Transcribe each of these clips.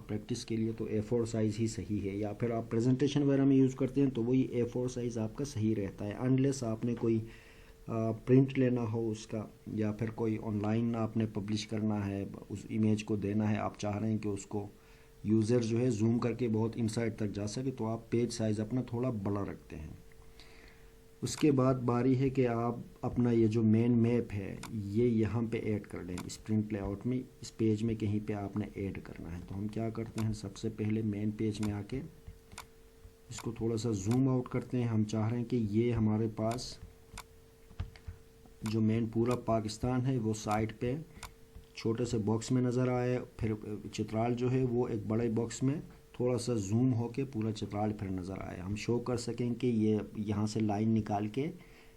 Practice کے لیے تو A4 سائز ہی صحیح ہے، یا پھر آپ پریزنٹیشن وغیرہ میں یوز کرتے ہیں تو وہی A4 سائز آپ کا صحیح رہتا ہے، انلیس آپ نے کوئی پرنٹ لینا ہو اس کا، یا پھر کوئی آن لائن آپ نے پبلش کرنا ہے، اس امیج کو دینا ہے، آپ چاہ رہے ہیں کہ اس کو یوزر جو ہے زوم کر کے بہت انسائڈ تک جا سکے، تو آپ پیج سائز اپنا تھوڑا بڑا رکھتے ہیں۔ اس کے بعد باری ہے کہ آپ اپنا یہ جو مین میپ ہے یہ یہاں پہ ایڈ کر لیں، اس پرنٹ لے آؤٹ میں، اس پیج میں کہیں پہ آپ نے ایڈ کرنا ہے۔ تو ہم کیا کرتے ہیں، سب سے پہلے مین پیج میں آ کے اس کو تھوڑا سا زوم آؤٹ کرتے ہیں۔ ہم چاہ رہے ہیں کہ یہ ہمارے پاس جو مین پورا پاکستان ہے وہ سائٹ پہ چھوٹے سے باکس میں نظر آئے، پھر چترال جو ہے وہ ایک بڑے باکس میں تھوڑا سا زوم ہو کے پورا چترال پھر نظر آئے، ہم شو کر سکیں کہ یہ یہاں سے لائن نکال کے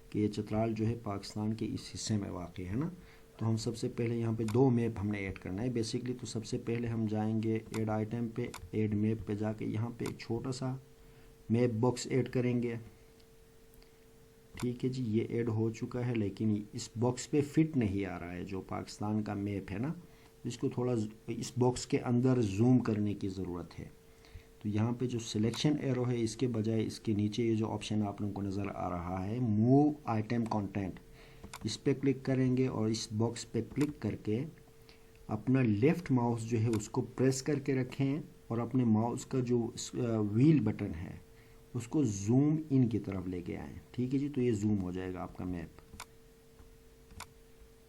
کہ یہ چترال جو ہے پاکستان کے اس حصے میں واقع ہے نا۔ تو ہم سب سے پہلے یہاں پہ 2 میپ ہم نے ایڈ کرنا ہے بیسکلی، تو سب سے پہلے ہم جائیں گے ایڈ آئٹم پہ، ایڈ میپ پہ جا کے یہاں پہ ایک چھوٹا سا میپ باکس ایڈ کریں گے۔ ٹھیک ہے جی، یہ ایڈ ہو چکا ہے، لیکن اس باکس پہ فٹ نہیں آ رہا ہے جو پاکستان کا میپ ہے نا، اس کو تھوڑا اس باکس کے اندر زوم کرنے کی ضرورت ہے۔ تو یہاں پہ جو سلیکشن ایرو ہے اس کے بجائے اس کے نیچے یہ جو آپشن آپ لوگوں کو نظر آ رہا ہے موو آئٹم کانٹینٹ، اس پہ کلک کریں گے اور اس باکس پہ کلک کر کے اپنا لیفٹ ماؤس جو ہے اس کو پریس کر کے رکھیں اور اپنے ماؤس کا جو ویل بٹن ہے اس کو زوم ان کی طرف لے کے آئیں۔ ٹھیک ہے جی، تو یہ زوم ہو جائے گا آپ کا میپ،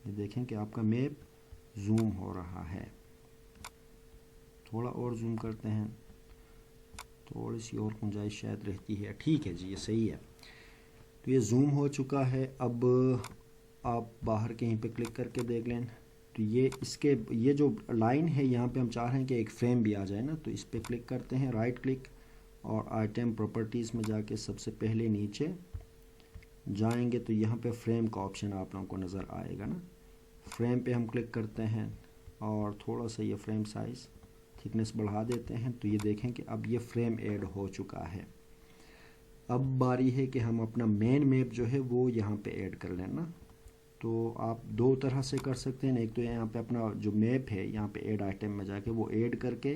یہ دیکھیں کہ آپ کا میپ زوم ہو رہا ہے۔ تھوڑا اور زوم کرتے ہیں، تھوڑی سی اور گنجائش شاید رہتی ہے۔ ٹھیک ہے جی، یہ صحیح ہے، تو یہ زوم ہو چکا ہے۔ اب آپ باہر کہیں پہ کلک کر کے دیکھ لیں تو یہ جو لائن ہے یہاں پہ ہم چاہ رہے ہیں کہ ایک فریم بھی آ جائے نا، تو اس پہ کلک کرتے ہیں، رائٹ کلک، اور آئٹم پراپرٹیز میں جا کے سب سے پہلے نیچے جائیں گے تو یہاں پہ فریم کا آپشن آپ لوگوں کو نظر آئے گا نا، فریم پہ ہم کلک کرتے ہیں اور تھوڑا سا یہ فریم سائز تھکنس بڑھا دیتے ہیں، تو یہ دیکھیں کہ اب یہ فریم ایڈ ہو چکا ہے۔ اب باری ہے کہ ہم اپنا مین میپ جو ہے وہ یہاں پہ ایڈ کر لینا، تو آپ 2 طرح سے کر سکتے ہیں، ایک تو یہاں پہ اپنا جو میپ ہے یہاں پہ ایڈ آئٹم میں جا کے وہ ایڈ کر کے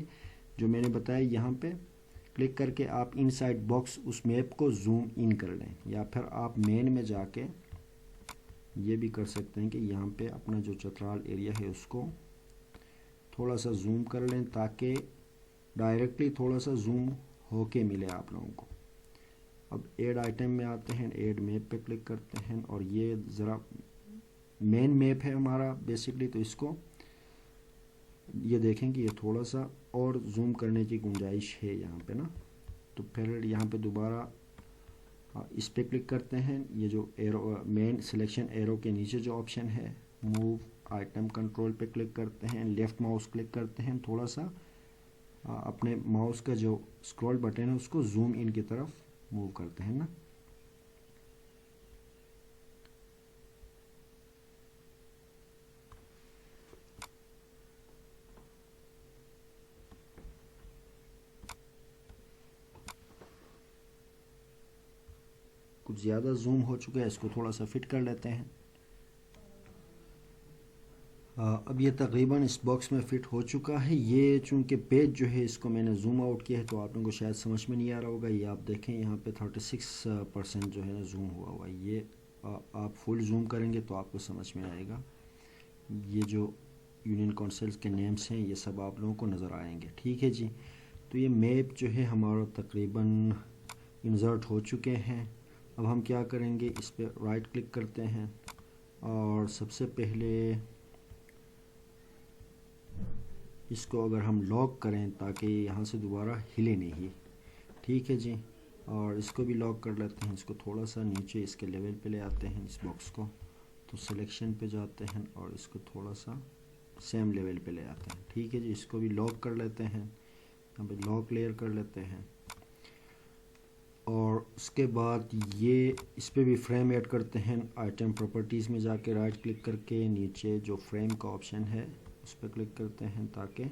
جو میں نے بتایا یہاں پہ کلک کر کے آپ ان سائڈ باکس اس میپ کو زوم ان کر لیں، یا پھر آپ مین میں جا کے یہ بھی کر سکتے ہیں کہ یہاں پہ اپنا جو چترال ایریا ہے اس کو تھوڑا سا زوم کر لیں تاکہ ڈائریکٹلی تھوڑا سا زوم ہو کے ملے آپ لوگوں کو۔ اب ایڈ آئٹم میں آتے ہیں، ایڈ میپ پہ کلک کرتے ہیں، اور یہ ذرا مین میپ ہے ہمارا بیسکلی، تو اس کو یہ دیکھیں کہ یہ تھوڑا سا اور زوم کرنے کی گنجائش ہے یہاں پہ نا، تو پھر یہاں پہ دوبارہ اس پہ کلک کرتے ہیں، یہ جو ایرو مین سلیکشن ایرو کے نیچے جو آپشن ہے موو آئٹم کنٹرول پہ کلک کرتے ہیں، لیفٹ ماؤس کلک کرتے ہیں، تھوڑا سا اپنے ماؤس کا جو اسکرول بٹن ہے اس کو زوم ان کی طرف موو کرتے ہیں نا۔ کچھ زیادہ زوم ہو چکا ہے، اس کو تھوڑا سا فٹ کر لیتے ہیں۔ اب یہ تقریباً اس باکس میں فٹ ہو چکا ہے۔ یہ چونکہ پیج جو ہے اس کو میں نے زوم آؤٹ کیا ہے تو آپ لوگوں کو شاید سمجھ میں نہیں آ رہا ہوگا، یہ آپ دیکھیں یہاں پہ 36% جو ہے نا زوم ہوا ہے، یہ آپ فل زوم کریں گے تو آپ کو سمجھ میں آئے گا۔ یہ جو یونین کونسلز کے نیمز ہیں یہ سب آپ لوگوں کو نظر آئیں گے۔ ٹھیک ہے جی، تو یہ میپ جو ہے ہمارا تقریباً انسرٹ ہو چکے ہیں۔ اب ہم کیا کریں گے، اس پہ رائٹ کلک کرتے ہیں اور سب سے پہلے اس کو اگر ہم لاک کریں تاکہ یہاں سے دوبارہ ہلے نہیں، ٹھیک ہے جی، اور اس کو بھی لاک کر لیتے ہیں، اس کو تھوڑا سا نیچے اس کے لیول پہ لے آتے ہیں اس باکس کو، تو سلیکشن پہ جاتے ہیں اور اس کو تھوڑا سا سیم لیول پہ لے آتے ہیں۔ ٹھیک ہے جی، اس کو بھی لاک کر لیتے ہیں، یہاں پہ لاک لیئر کر لیتے ہیں، اور اس کے بعد یہ اس پہ بھی فریم ایڈ کرتے ہیں، آئٹم پراپرٹیز میں جا کے رائٹ کلک کر کے نیچے جو فریم کا آپشن ہے اس پہ کلک کرتے ہیں تاکہ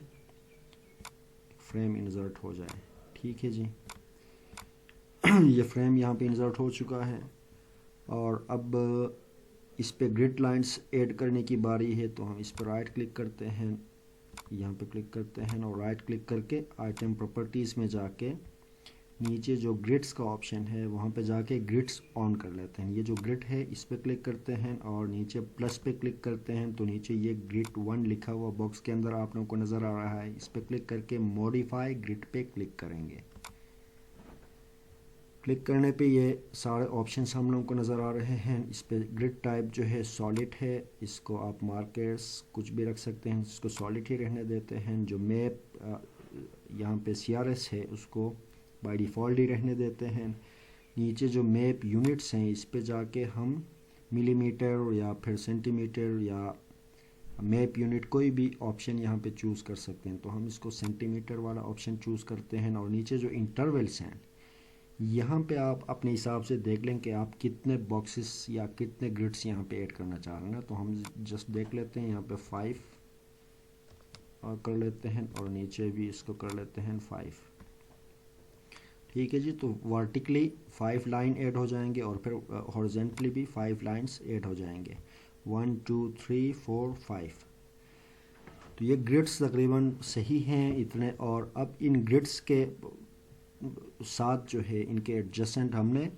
فریم انسرٹ ہو جائے۔ ٹھیک ہے جی، یہ فریم یہاں پہ انسرٹ ہو چکا ہے، اور اب اس پہ گرڈ لائنز ایڈ کرنے کی باری ہے، تو ہم اس پہ رائٹ کلک کرتے ہیں یہاں پہ کلک کرتے ہیں اور رائٹ کلک کر کے آئٹم پراپرٹیز میں جا کے نیچے جو گریڈس کا آپشن ہے وہاں پہ جا کے گریڈس آن کر لیتے ہیں. یہ جو گریڈ ہے اس پہ کلک کرتے ہیں اور نیچے پلس پہ کلک کرتے ہیں تو نیچے یہ گریڈ 1 لکھا ہوا باکس کے اندر آپ لوگوں کو نظر آ رہا ہے. اس پہ کلک کر کے موڈیفائی گریڈ پہ کلک کریں گے. کلک کرنے پہ یہ سارے آپشنس ہم لوگوں کو نظر آ رہے ہیں. اس پہ گریڈ ٹائپ جو ہے سالڈ ہے, اس کو آپ مارکرز کچھ بھی رکھ سکتے ہیں, اس کو سالڈ ہی رہنے دیتے ہیں. جو میپ یہاں پہ CRS ہے اس کو بائی ڈیفالٹ ہی رہنے دیتے ہیں. نیچے جو میپ یونٹس ہیں اس پہ جا کے ہم ملی میٹر یا پھر سینٹی میٹر یا میپ یونٹ کوئی بھی آپشن یہاں پہ چوز کر سکتے ہیں. تو ہم اس کو سینٹی میٹر والا آپشن چوز کرتے ہیں. اور نیچے جو انٹرولس ہیں یہاں پہ آپ اپنے حساب سے دیکھ لیں کہ آپ کتنے باکسز یا کتنے گریڈس یہاں پہ ایڈ کرنا چاہ رہے ہیں. تو ہم جسٹ دیکھ لیتے ہیں, یہاں پہ 5 کر لیتے ہیں اور نیچے بھی اس کو کر لیتے ہیں 5. ٹھیک ہے جی. تو ورٹیکلی 5 لائن ایڈ ہو جائیں گے اور پھر ہورزنٹلی بھی 5 لائنس ایڈ ہو جائیں گے. 1 2 3 4 5. تو یہ گریڈس تقریباً صحیح ہیں اتنے. اور اب ان گریڈس کے ساتھ جو ہے ان کے ایڈجسٹنٹ ہم نے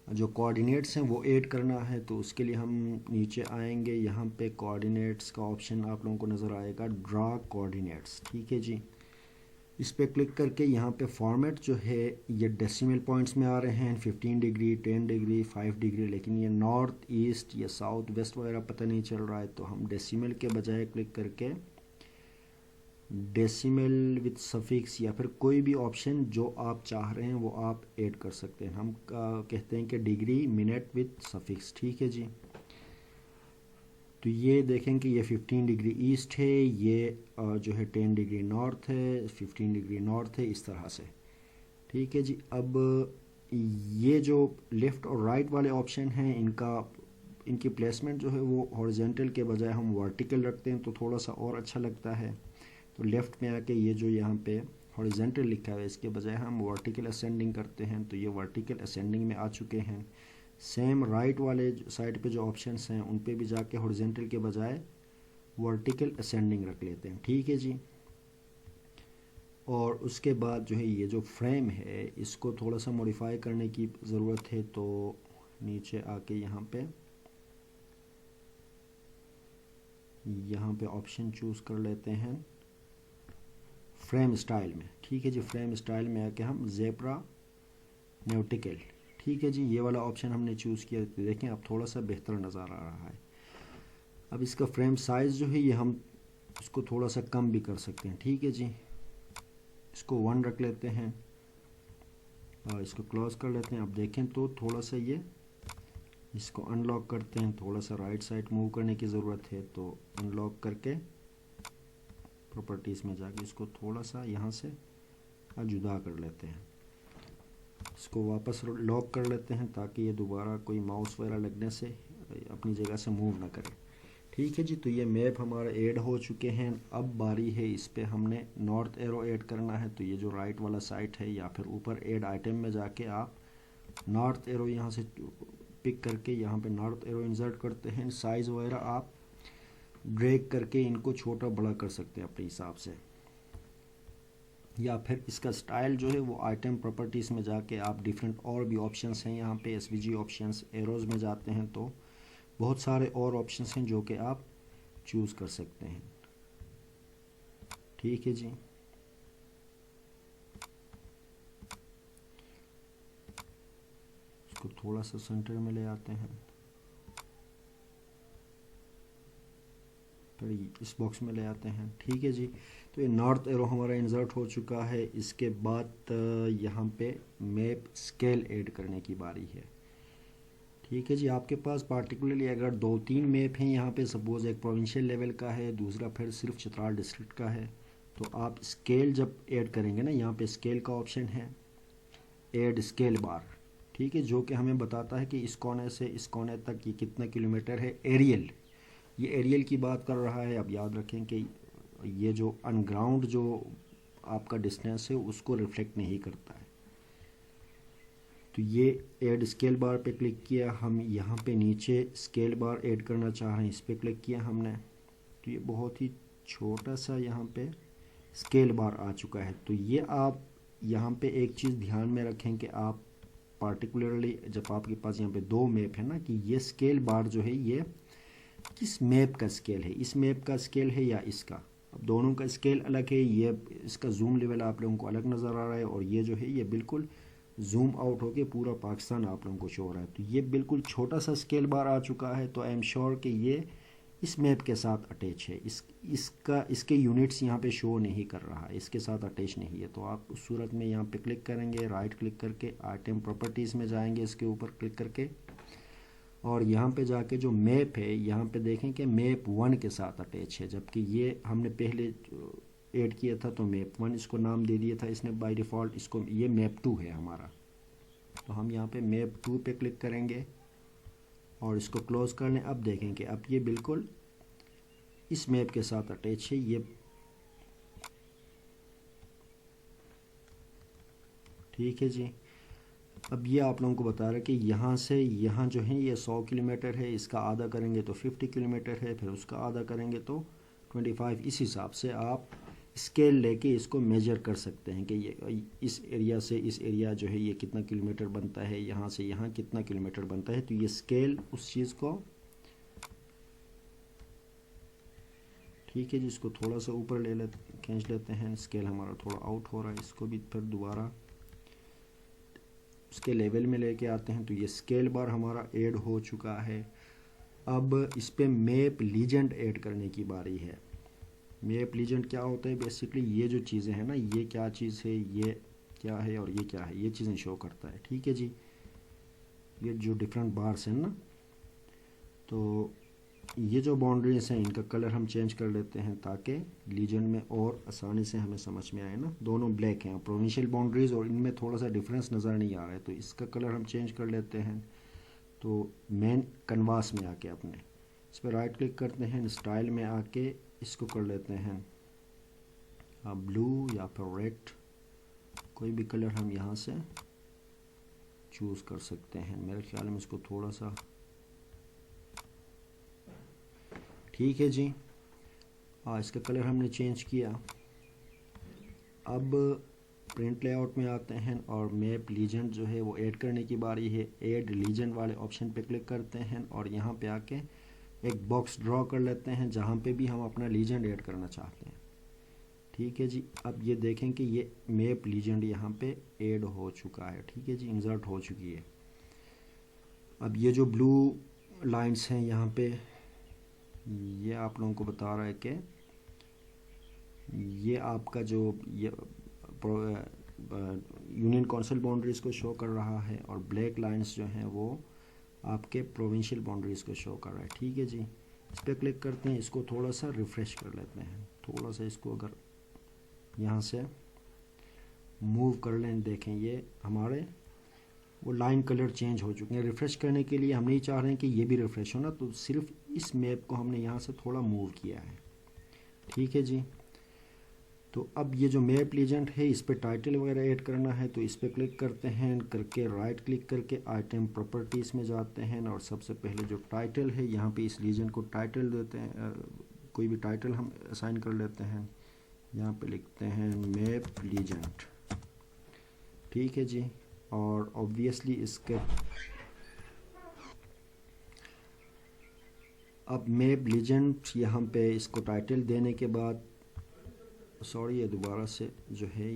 جو کوآرڈینیٹس ہیں وہ ایڈ کرنا ہے. تو اس کے لیے ہم نیچے آئیں گے, یہاں پہ کوآرڈینیٹس کا آپشن آپ لوگوں کو نظر آئے گا, ڈرا کوآرڈینیٹس. ٹھیک ہے جی. اس پہ کلک کر کے یہاں پہ فارمیٹ جو ہے یہ ڈیسیمل پوائنٹس میں آ رہے ہیں, 15 ڈگری 10 ڈگری 5 ڈگری, لیکن یہ نارتھ ایسٹ یا ساؤتھ ویسٹ وغیرہ پتہ نہیں چل رہا ہے. تو ہم ڈیسیمل کے بجائے کلک کر کے ڈیسیمل وتھ سفکس یا پھر کوئی بھی آپشن جو آپ چاہ رہے ہیں وہ آپ ایڈ کر سکتے ہیں. ہم کہتے ہیں کہ ڈگری منٹ وتھ سفکس. ٹھیک ہے جی. تو یہ دیکھیں کہ یہ 15 ڈگری ایسٹ ہے, یہ جو ہے 10 ڈگری نارتھ ہے, 15 ڈگری نارتھ ہے, اس طرح سے. ٹھیک ہے جی. اب یہ جو لیفٹ اور رائٹ والے آپشن ہیں ان کی پلیسمنٹ جو ہے وہ ہورزنٹل کے بجائے ہم ورٹیکل رکھتے ہیں تو تھوڑا سا اور اچھا لگتا ہے. تو لیفٹ میں آ کے یہ جو یہاں پہ ہورزنٹل لکھا ہے اس کے بجائے ہم ورٹیکل اسینڈنگ کرتے ہیں. تو یہ ورٹیکل اسینڈنگ میں آ چکے ہیں. سیم رائٹ والے سائڈ پہ جو آپشنس ہیں ان پہ بھی جا کے ہورزنٹل کے بجائے ورٹیکل اسینڈنگ رکھ لیتے ہیں. ٹھیک ہے جی. اور اس کے بعد جو ہے یہ جو فریم ہے اس کو تھوڑا سا موڈیفائی کرنے کی ضرورت ہے. تو نیچے آ کے یہاں پہ آپشن چوز کر لیتے ہیں فریم اسٹائل میں. ٹھیک ہے جی. فریم اسٹائل میں آ کے ہم زیبرا نیوٹیکل. ٹھیک ہے جی. یہ والا آپشن ہم نے چوز کیا. دیکھیں اب تھوڑا سا بہتر نظر آ رہا ہے. اب اس کا فریم سائز جو ہے یہ ہم اس کو تھوڑا سا کم بھی کر سکتے ہیں. ٹھیک ہے جی. اس کو 1 رکھ لیتے ہیں اور اس کو کلوز کر لیتے ہیں. اب دیکھیں تو تھوڑا سا اس کو ان لاک کرتے ہیں. تھوڑا سا رائٹ سائڈ موو کرنے کی ضرورت ہے. تو ان لاک کر کے پراپرٹیز میں جا کے اس کو تھوڑا سا یہاں سے جدا کر لیتے ہیں. اس کو واپس لاک کر لیتے ہیں تاکہ یہ دوبارہ کوئی ماؤس وغیرہ لگنے سے اپنی جگہ سے موو نہ کرے. ٹھیک ہے جی. تو یہ میپ ہمارا ایڈ ہو چکے ہیں. اب باری ہے اس پہ ہم نے نارتھ ایرو ایڈ کرنا ہے. تو یہ جو رائٹ والا سائٹ ہے یا پھر اوپر ایڈ آئٹم میں جا کے آپ نارتھ ایرو یہاں سے پک کر کے یہاں پہ نارتھ ایرو انسرٹ کرتے ہیں. سائز وغیرہ آپ ڈریگ کر کے ان کو چھوٹا بڑا کر سکتے ہیں اپنے حساب سے, یا پھر اس کا سٹائل جو ہے وہ آئٹم پراپرٹیز میں جا کے آپ ڈیفرنٹ اور بھی آپشنس ہیں یہاں پہ SVG آپشنس, ایروز میں جاتے ہیں تو بہت سارے اور آپشنس ہیں جو کہ آپ چوز کر سکتے ہیں. ٹھیک ہے جی. اس کو تھوڑا سا سینٹر میں لے آتے ہیں, پھر اس باکس میں لے آتے ہیں. ٹھیک ہے جی. تو یہ نارتھ ایرو ہمارا انسرٹ ہو چکا ہے. اس کے بعد یہاں پہ میپ اسکیل ایڈ کرنے کی باری ہے. ٹھیک ہے جی. آپ کے پاس پارٹیکولرلی اگر 2-3 میپ ہیں یہاں پہ, سپوز ایک پروونشل لیول کا ہے, دوسرا پھر صرف چترال ڈسٹرکٹ کا ہے, تو آپ اسکیل جب ایڈ کریں گے نا, یہاں پہ اسکیل کا آپشن ہے ایڈ اسکیل بار. ٹھیک ہے. جو کہ ہمیں بتاتا ہے کہ اس کونے سے اس کونے تک یہ کتنا کلومیٹر ہے. ایریل, یہ ایریل کی بات کر رہا ہے. اب یاد رکھیں کہ یہ جو ان گراؤنڈ جو آپ کا ڈسٹینس ہے اس کو ریفلیکٹ نہیں کرتا ہے. تو یہ ایڈ اسکیل بار پہ کلک کیا. ہم یہاں پہ نیچے اسکیل بار ایڈ کرنا چاہ رہے ہیں, اس پہ کلک کیا ہم نے. تو یہ بہت ہی چھوٹا سا یہاں پہ اسکیل بار آ چکا ہے. تو یہ آپ یہاں پہ ایک چیز دھیان میں رکھیں کہ آپ پارٹیکولرلی جب آپ کے پاس یہاں پہ دو میپ ہے نا کہ یہ اسکیل بار جو ہے یہ کس میپ کا اسکیل ہے, اس میپ کا اسکیل ہے یا اس کا. اب دونوں کا اسکیل الگ ہے, یہ اس کا زوم لیول آپ لوگوں کو الگ نظر آ رہا ہے اور یہ جو ہے یہ بالکل زوم آؤٹ ہو کے پورا پاکستان آپ لوگوں کو شو ہو رہا ہے. تو یہ بالکل چھوٹا سا اسکیل بار آ چکا ہے. تو آئی ایم شیور کہ یہ اس میپ کے ساتھ اٹیچ ہے, اس کے یونٹس یہاں پہ شو نہیں کر رہا ہے, اس کے ساتھ اٹیچ نہیں ہے. تو آپ اس صورت میں یہاں پہ کلک کریں گے, رائٹ کلک کر کے آئٹم پراپرٹیز میں جائیں گے, اس کے اوپر کلک کر کے, اور یہاں پہ جا کے جو میپ ہے یہاں پہ دیکھیں کہ میپ 1 کے ساتھ اٹیچ ہے, جبکہ یہ ہم نے پہلے ایڈ کیا تھا تو میپ 1 اس کو نام دے دیا تھا اس نے بائی ڈیفالٹ. اس کو یہ میپ 2 ہے ہمارا. تو ہم یہاں پہ میپ 2 پہ کلک کریں گے اور اس کو کلوز کر لیں. اب دیکھیں کہ اب یہ بالکل اس میپ کے ساتھ اٹیچ ہے. یہ ٹھیک ہے جی. اب یہ آپ لوگوں کو بتا رہا ہے کہ یہاں سے یہاں جو ہے یہ 100 کلومیٹر ہے, اس کا آدھا کریں گے تو 50 کلومیٹر ہے, پھر اس کا آدھا کریں گے تو 25. اس حساب سے آپ اسکیل لے کے اس کو میجر کر سکتے ہیں کہ یہ اس ایریا سے اس ایریا جو ہے یہ کتنا کلومیٹر بنتا ہے, یہاں سے یہاں کتنا کلومیٹر بنتا ہے. تو یہ اسکیل اس چیز کو ٹھیک ہے جی. اس کو تھوڑا سا اوپر کھینچ لیتے ہیں, اسکیل ہمارا تھوڑا آؤٹ ہو رہا ہے, اس کو بھی پھر دوبارہ اس کے لیول میں لے کے آتے ہیں. تو یہ اسکیل بار ہمارا ایڈ ہو چکا ہے. اب اس پہ میپ لیجنڈ ایڈ کرنے کی باری ہے. میپ لیجنڈ کیا ہوتا ہے؟ بیسکلی یہ جو چیزیں ہیں نا, یہ کیا چیز ہے, یہ کیا ہے اور یہ کیا ہے, یہ چیزیں شو کرتا ہے. ٹھیک ہے جی. یہ جو ڈفرینٹ بارس ہیں نا, تو یہ جو باؤنڈریز ہیں ان کا کلر ہم چینج کر لیتے ہیں تاکہ لیجنڈ میں اور آسانی سے ہمیں سمجھ میں آئے نا. دونوں بلیک ہیں پروونشل باؤنڈریز اور ان میں تھوڑا سا ڈفرینس نظر نہیں آ رہا ہے, تو اس کا کلر ہم چینج کر لیتے ہیں. تو مین کنواس میں آ کے اپنے اس پہ رائٹ کلک کرتے ہیں, اسٹائل میں آ کے اس کو کر لیتے ہیں بلو یا پھر ریڈ, کوئی بھی کلر ہم یہاں سے چوز کر سکتے ہیں. میرے خیال میں اس کو تھوڑا سا ٹھیک ہے جی. اس کا کلر ہم نے چینج کیا. اب پرنٹ لے آؤٹ میں آتے ہیں اور میپ لیجنڈ جو ہے وہ ایڈ کرنے کی باری ہے. ایڈ لیجنڈ والے آپشن پہ کلک کرتے ہیں اور یہاں پہ آ کے ایک باکس ڈرا کر لیتے ہیں جہاں پہ بھی ہم اپنا لیجنڈ ایڈ کرنا چاہتے ہیں. ٹھیک ہے جی. اب یہ دیکھیں کہ یہ میپ لیجنڈ یہاں پہ ایڈ ہو چکا ہے. ٹھیک ہے جی, انسرٹ ہو چکی ہے. اب یہ جو بلو لائنس ہیں یہاں پہ, یہ آپ لوگوں کو بتا رہا ہے کہ یہ آپ کا جو یونین کونسل باؤنڈریز کو شو کر رہا ہے, اور بلیک لائنس جو ہیں وہ آپ کے پروونشل باؤنڈریز کو شو کر رہا ہے. ٹھیک ہے جی. اس پہ کلک کرتے ہیں, اس کو تھوڑا سا ریفریش کر لیتے ہیں. تھوڑا سا اس کو اگر یہاں سے موو کر لیں, دیکھیں یہ ہمارے وہ لائن کلر چینج ہو چکے ہیں. ریفریش کرنے کے لیے ہم نہیں چاہ رہے ہیں کہ یہ بھی ریفریش ہونا, تو صرف اس میپ کو ہم نے یہاں سے تھوڑا موو کیا ہے. ٹھیک ہے جی. تو اب یہ جو میپ لیجنڈ ہے اس پہ ٹائٹل وغیرہ ایڈ کرنا ہے, تو اس پہ کلک کرتے ہیں, کر کے رائٹ کلک کر کے آئٹم پراپرٹیز میں جاتے ہیں, اور سب سے پہلے جو ٹائٹل ہے یہاں پہ اس لیجنڈ کو ٹائٹل دیتے ہیں. کوئی بھی ٹائٹل ہم اسائن کر لیتے ہیں. یہاں پہ لکھتے ہیں میپ لیجنڈ. ٹھیک ہے جی. اور اوبویسلی اس کے اب میپ لیجنڈ یہاں پہ اس کو ٹائٹل دینے کے بعد, سوری یہ دوبارہ سے جو ہے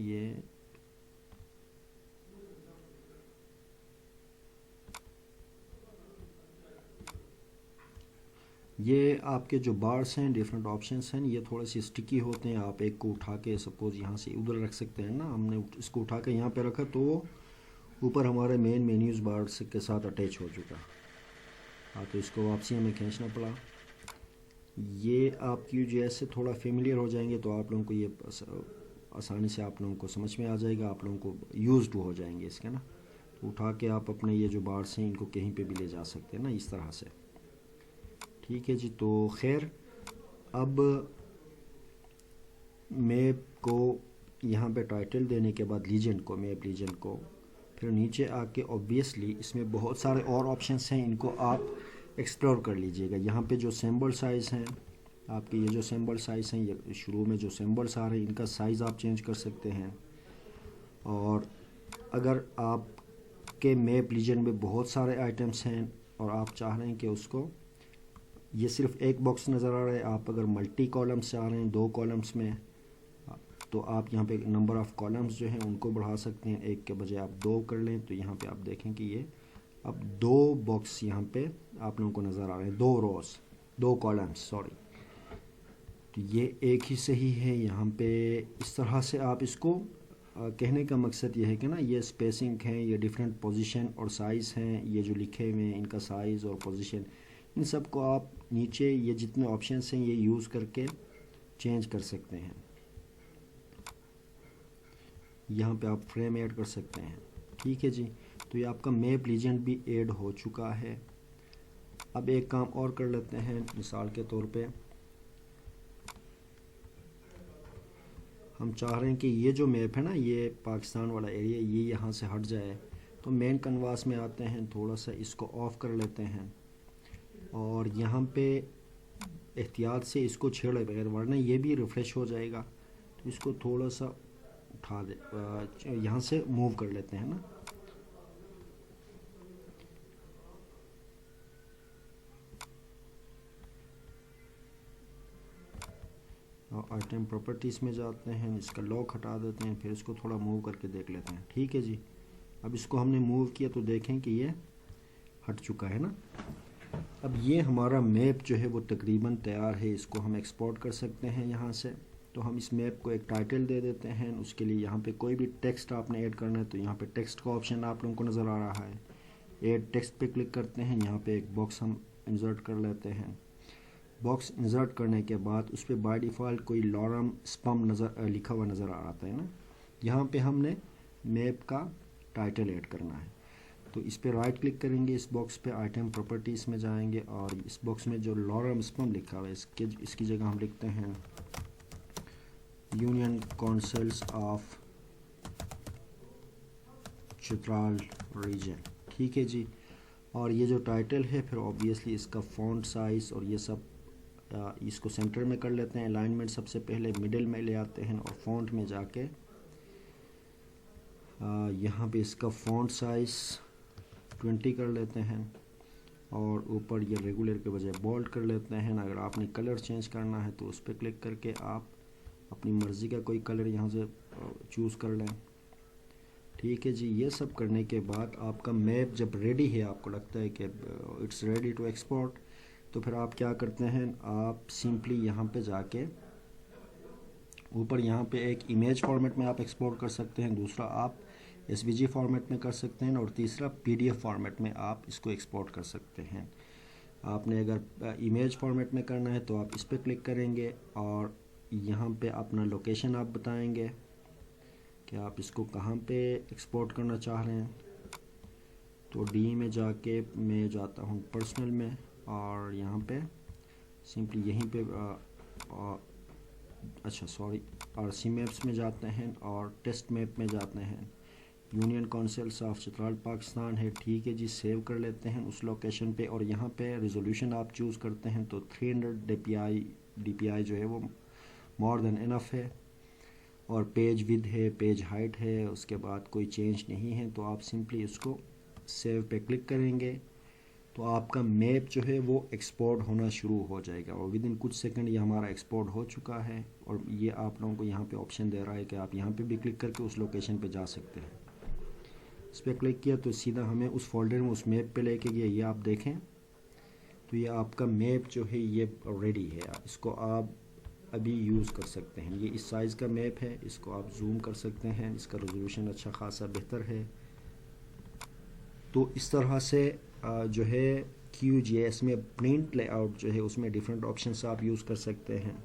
یہ آپ کے جو بارس ہیں ڈیفرنٹ آپشنس ہیں, یہ تھوڑے سے اسٹکی ہوتے ہیں. آپ ایک کو اٹھا کے سپوز یہاں سے ادھر رکھ سکتے ہیں نا, ہم نے اس کو اٹھا کے یہاں پہ رکھا تو وہ اوپر ہمارے مین مینیوز بارس کے ساتھ اٹیچ ہو چکا. تو اس کو واپسی ہمیں کھینچنا پڑا. یہ آپ QGIS سے تھوڑا فیملیئر ہو جائیں گے تو آپ لوگوں کو یہ آسانی سے آپ لوگوں کو سمجھ میں آ جائے گا, آپ لوگوں کو یوز ٹو ہو جائیں گے اس کے نا. تو اٹھا کے آپ اپنے یہ جو بارس ہیں ان کو کہیں پہ بھی لے جا سکتے ہیں نا, اس طرح سے. ٹھیک ہے جی. تو خیر, اب میپ کو یہاں پہ ٹائٹل دینے کے بعد لیجنڈ کو, میپ لیجنڈ کو, پھر نیچے آ کے اوبویسلی اس میں بہت سارے اور آپشنس ہیں, ان کو آپ ایکسپلور کر لیجئے گا. یہاں پہ جو سمبل سائز ہیں آپ کے یہ جو سمبل سائز ہیں، یہ شروع میں جو سمبلس آ رہے ہیں ان کا سائز آپ چینج کر سکتے ہیں. اور اگر آپ کے میپ لیجن میں بہت سارے آئٹمس ہیں اور آپ چاہ رہے ہیں کہ اس کو یہ صرف ایک باکس نظر آ رہا ہے، آپ اگر ملٹی کالمس سے آ رہے ہیں 2 کالمس میں، تو آپ یہاں پہ نمبر آف کالمس جو ہیں ان کو بڑھا سکتے ہیں. 1 کے بجائے آپ 2 کر لیں تو یہاں پہ آپ دیکھیں کہ یہ اب 2 باکس یہاں پہ آپ لوگوں کو نظر آ رہے ہیں، 2 روز 2 کالمس سوری. تو یہ ایک ہی صحیح ہے یہاں پہ. اس طرح سے آپ اس کو کہنے کا مقصد یہ ہے کہ نا یہ اسپیسنگ ہیں، یہ ڈیفرنٹ پوزیشن اور سائز ہیں، یہ جو لکھے ہوئے ہیں ان کا سائز اور پوزیشن، ان سب کو آپ نیچے یہ جتنے آپشنس ہیں یہ یوز کر کے چینج کر سکتے ہیں. یہاں پہ آپ فریم ایڈ کر سکتے ہیں. ٹھیک ہے جی، تو یہ آپ کا میپ لیجنڈ بھی ایڈ ہو چکا ہے. اب ایک کام اور کر لیتے ہیں. مثال کے طور پہ ہم چاہ رہے ہیں کہ یہ جو میپ ہے نا، یہ پاکستان والا ایریا، یہ یہاں سے ہٹ جائے. تو مین کنواس میں آتے ہیں، تھوڑا سا اس کو آف کر لیتے ہیں اور یہاں پہ احتیاط سے اس کو چھیڑے بغیر، ورنہ یہ بھی ریفریش ہو جائے گا. تو اس کو تھوڑا سا اٹھا دے، یہاں سے موو کر لیتے ہیں نا. آئٹم پراپرٹیز میں جاتے ہیں، اس کا لاک ہٹا دیتے ہیں، پھر اس کو تھوڑا موو کر کے دیکھ لیتے ہیں. ٹھیک ہے جی، اب اس کو ہم نے موو کیا تو دیکھیں کہ یہ ہٹ چکا ہے نا. اب یہ ہمارا میپ جو ہے وہ تقریباً تیار ہے. اس کو ہم ایکسپورٹ کر سکتے ہیں یہاں سے. تو ہم اس میپ کو ایک ٹائٹل دے دیتے ہیں. اس کے لیے یہاں پہ کوئی بھی ٹیکسٹ آپ نے ایڈ کرنا ہے تو یہاں پہ ٹیکسٹ کا آپشن آپ لوگوں کو نظر آ رہا ہے. ایڈ ٹیکسٹ پہ کلک کرتے ہیں، یہاں پہ ایک باکس ہم انسرٹ کر لیتے ہیں. باکس انسرٹ کرنے کے بعد اس پہ بائی ڈیفالٹ کوئی لورم اسپم لکھا ہوا نظر آتا ہے نا. یہاں پہ ہم نے میپ کا ٹائٹل ایڈ کرنا ہے. تو اس پہ رائٹ کلک کریں گے، اس باکس پہ آئٹم پراپرٹیز میں جائیں گے اور اس باکس میں جو لورم اسپم لکھا ہوا ہے اس کی جگہ ہم لکھتے ہیں union councils of Chitral region. ٹھیک ہے جی، اور یہ جو ٹائٹل ہے پھر اوبیسلی اس کا فونٹ سائز اور یہ سب اس کو سینٹر میں کر لیتے ہیں. الائنمنٹ سب سے پہلے مڈل میں لے آتے ہیں اور فونٹ میں جا کے یہاں پہ اس کا فونٹ سائز 20 کر لیتے ہیں اور اوپر یہ ریگولر کے بجائے بولڈ کر لیتے ہیں. اگر آپ نے کلر چینج کرنا ہے تو اس پہ کلک کر کے آپ اپنی مرضی کا کوئی کلر یہاں سے چوز کر لیں. ٹھیک ہے جی، یہ سب کرنے کے بعد آپ کا میپ جب ریڈی ہے، آپ کو لگتا ہے کہ اٹس ریڈی ٹو ایکسپورٹ، تو پھر آپ کیا کرتے ہیں، آپ سمپلی یہاں پہ جا کے اوپر یہاں پہ ایک امیج فارمیٹ میں آپ ایکسپورٹ کر سکتے ہیں، دوسرا آپ SVG فارمیٹ میں کر سکتے ہیں اور تیسرا PDF فارمیٹ میں آپ اس کو ایکسپورٹ کر سکتے ہیں. آپ نے اگر امیج فارمیٹ میں کرنا ہے تو آپ اس پہ کلک کریں گے اور یہاں پہ اپنا لوکیشن آپ بتائیں گے کہ آپ اس کو کہاں پہ ایکسپورٹ کرنا چاہ رہے ہیں. تو ڈی میں جا کے میں جاتا ہوں پرسنل میں اور یہاں پہ سمپلی یہیں پہ RC میپس میں جاتے ہیں اور ٹیسٹ میپ میں جاتے ہیں. Union councils of Chitral Pakistan ہے. ٹھیک ہے جی، سیو کر لیتے ہیں اس لوکیشن پہ اور یہاں پہ ریزولوشن آپ چوز کرتے ہیں تو 300 DPI جو ہے وہ مور دین انف ہے. اور پیج ود ہے، پیج ہائٹ ہے، اس کے بعد کوئی چینج نہیں ہے. تو آپ سمپلی اس کو سیو پہ کلک کریں گے تو آپ کا میپ جو ہے وہ ایکسپورٹ ہونا شروع ہو جائے گا اور ود ان کچھ سیکنڈ یہ ہمارا ایکسپورٹ ہو چکا ہے. اور یہ آپ لوگوں کو یہاں پہ آپشن دے رہا ہے کہ آپ یہاں پہ بھی کلک کر کے اس لوکیشن پہ جا سکتے ہیں. اس پہ کلک کیا تو سیدھا ہمیں اس فولڈر میں اس میپ پہ لے کے گیا. یہ آپ دیکھیں تو یہ آپ کا میپ جو ہے یہ ریڈی ہے. اس کو آپ ابھی یوز کر سکتے ہیں. یہ اس سائز کا میپ ہے، اس کو آپ زوم کر سکتے ہیں، اس کا ریزولوشن اچھا خاصا بہتر ہے. تو اس طرح سے جو ہے QGIS میں پرنٹ لے آؤٹ جو ہے اس میں ڈیفرنٹ آپشنس آپ یوز کر سکتے ہیں.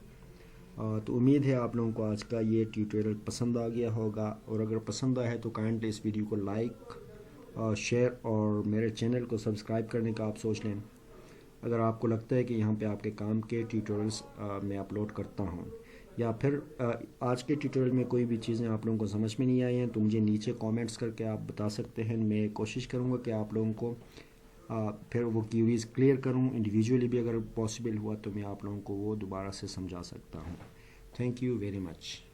تو امید ہے آپ لوگوں کو آج کا یہ ٹیوٹوریل پسند آ گیا ہوگا، اور اگر پسند آیا ہے تو کائنڈلی اس ویڈیو کو لائک شیئر اور میرے چینل کو سبسکرائب کرنے کا آپ سوچ لیں. اگر آپ کو لگتا ہے کہ یہاں پہ آپ کے کام کے ٹیوٹوریلز میں اپلوڈ کرتا ہوں یا پھر آج کے ٹیوٹوریل میں کوئی بھی چیزیں آپ لوگوں کو سمجھ میں نہیں آئی ہیں تو مجھے نیچے کامنٹس کر کے آپ بتا سکتے ہیں. میں کوشش کروں گا کہ آپ لوگوں کو پھر وہ کیوریز کلیئر کروں. انڈیویجولی بھی اگر پاسبل ہوا تو میں آپ لوگوں کو وہ دوبارہ سے سمجھا سکتا ہوں. Thank you very much.